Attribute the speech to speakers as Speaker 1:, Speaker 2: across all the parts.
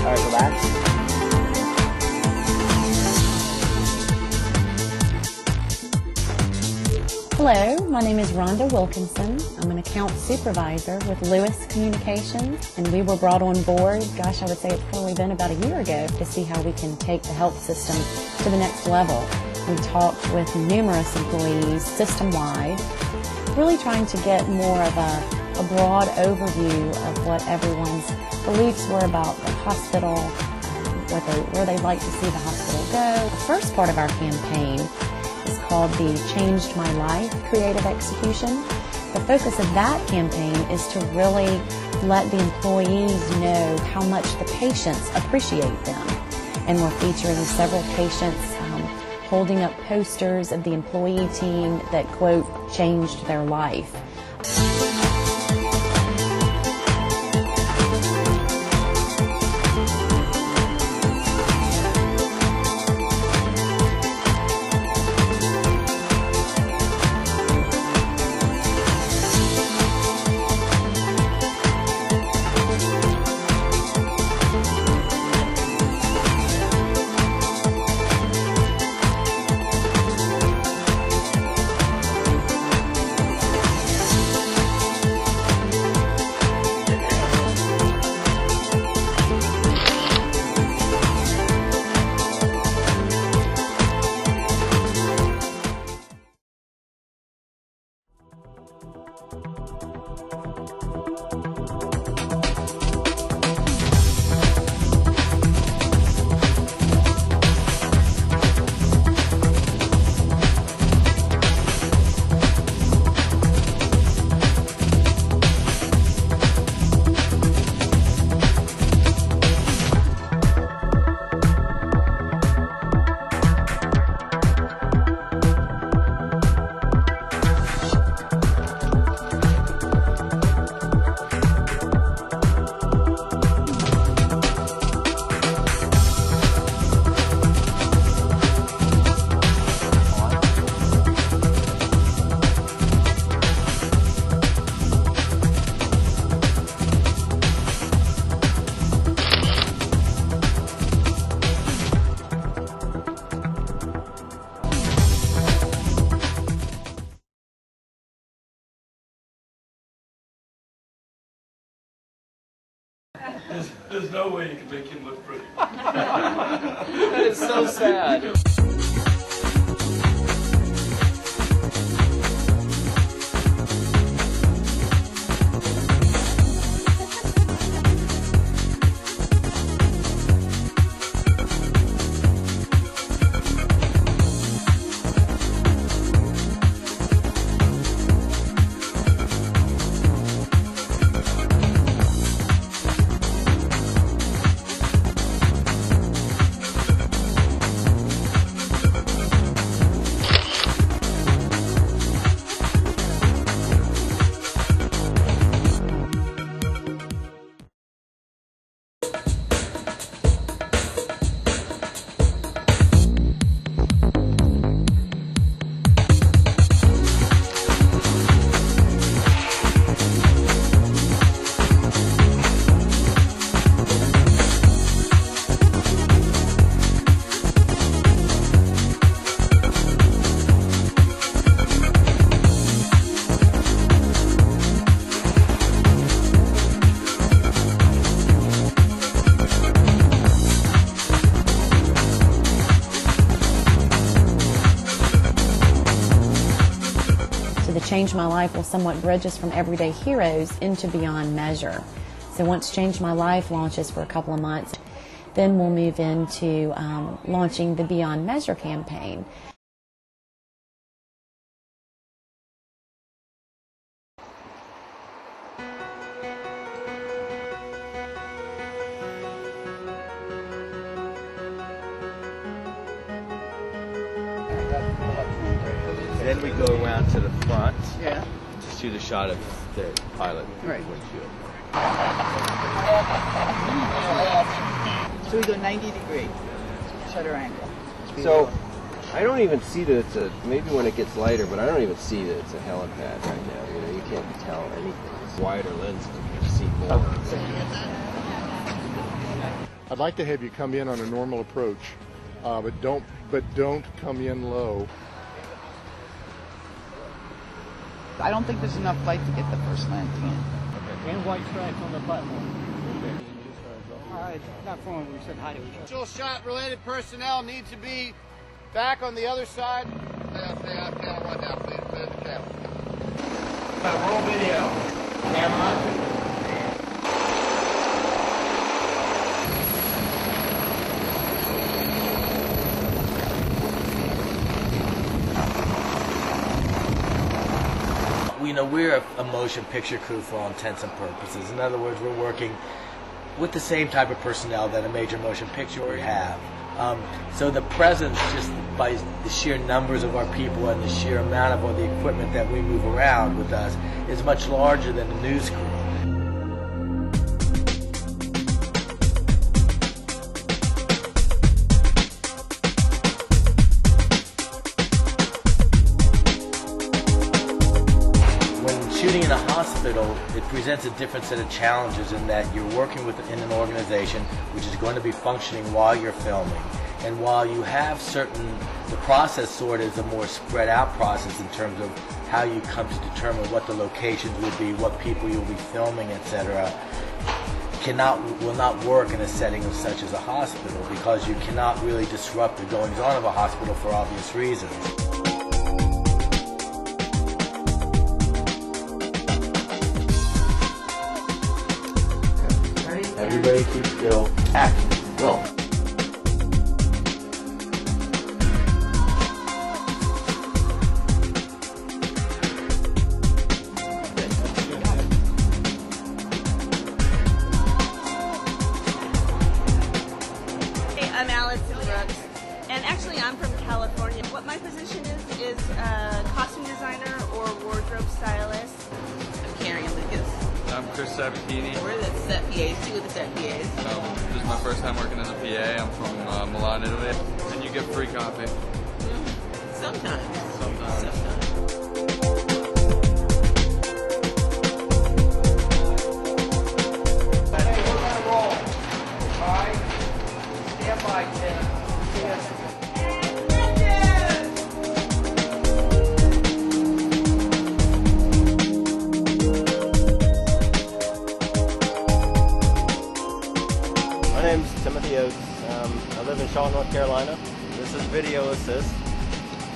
Speaker 1: All right, relax.
Speaker 2: Hello, my name is Rhonda Wilkinson. I'm an account supervisor with Lewis Communications, and we were brought on board, gosh, I would say it's probably been about a year ago, to see how we can take the health system to the next level. We talked with numerous employees system-wide, really trying to get more of a broad overview of what everyone's beliefs were about the hospital, where they'd like to see the hospital go. The first part of our campaign is called the Changed My Life Creative Execution. The focus of that campaign is to really let the employees know how much the patients appreciate them. And we're featuring several patients holding up posters of the employee team that, quote, changed their life.
Speaker 3: There's no way you can make him look pretty.
Speaker 1: That is so sad.
Speaker 2: Change My Life will somewhat bridge us from everyday heroes into Beyond Measure. So once Change My Life launches for a couple of months, then we'll move into launching the Beyond Measure campaign.
Speaker 4: Then we go around to the front.
Speaker 1: Yeah.
Speaker 4: To shoot a shot of the pilot
Speaker 1: Right.
Speaker 4: windshield.
Speaker 1: So we go 90 degree shutter angle.
Speaker 4: So I don't even see that it's a, maybe when it gets lighter, but I don't even see that it's a helipad right now. You know, you can't tell anything. It's wider lenses, you see more.
Speaker 5: I'd like to have you come in on a normal approach, but don't come in low.
Speaker 1: I don't think there's enough light to get the first landing in.
Speaker 6: And white stripes on the platform. All right, not from when we said hi to each other.
Speaker 7: Still shot related personnel need to be back on the other side. Stay on one now, please. Clear the camera. Roll video. Camera.
Speaker 8: We're a motion picture crew for all intents and purposes. In other words, we're working with the same type of personnel that a major motion picture would have. So the presence, just by the sheer numbers of our people and the sheer amount of all the equipment that we move around with us, is much larger than the news crew. Shooting in a hospital, it presents a different set of challenges in that you're working in an organization which is going to be functioning while you're filming. And while you have the process sort of is a more spread out process in terms of how you come to determine what the locations would be, what people you'll be filming, etc., will not work in a setting of such as a hospital, because you cannot really disrupt the goings on of a hospital for obvious reasons.
Speaker 4: Everybody keep still. Action. Go.
Speaker 9: Hey, I'm Allison Brooks, and actually I'm from California. What my position is costume designer or wardrobe stylist.
Speaker 10: I'm Karen Lucas.
Speaker 3: I'm Chris Sabatini.
Speaker 10: We're the set PAs, two of the set PAs.
Speaker 3: This is my first time working as a PA. I'm from Milan, Italy. And you get free coffee.
Speaker 10: Sometimes.
Speaker 3: Sometimes.
Speaker 7: Hey, we're gonna roll. All right? Stand by, Tim.
Speaker 4: My name's Timothy Oates. I live in Charlotte, North Carolina. This is Video Assist.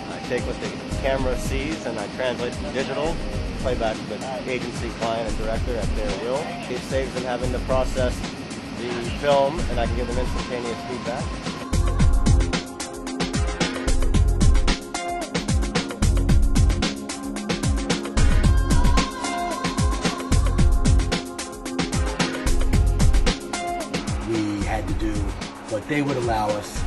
Speaker 4: I take what the camera sees and I translate to digital, playback to the agency, client, and director at their will. It saves them having to process the film, and I can give them instantaneous feedback.
Speaker 8: To do what they would allow us,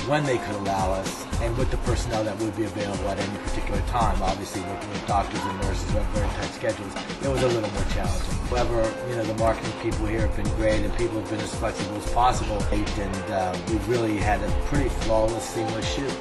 Speaker 8: when they could allow us, and with the personnel that would be available at any particular time. Obviously, working with doctors and nurses who have very tight schedules, it was a little more challenging. However, the marketing people here have been great, and people have been as flexible as possible, and we've really had a pretty flawless, seamless shoot.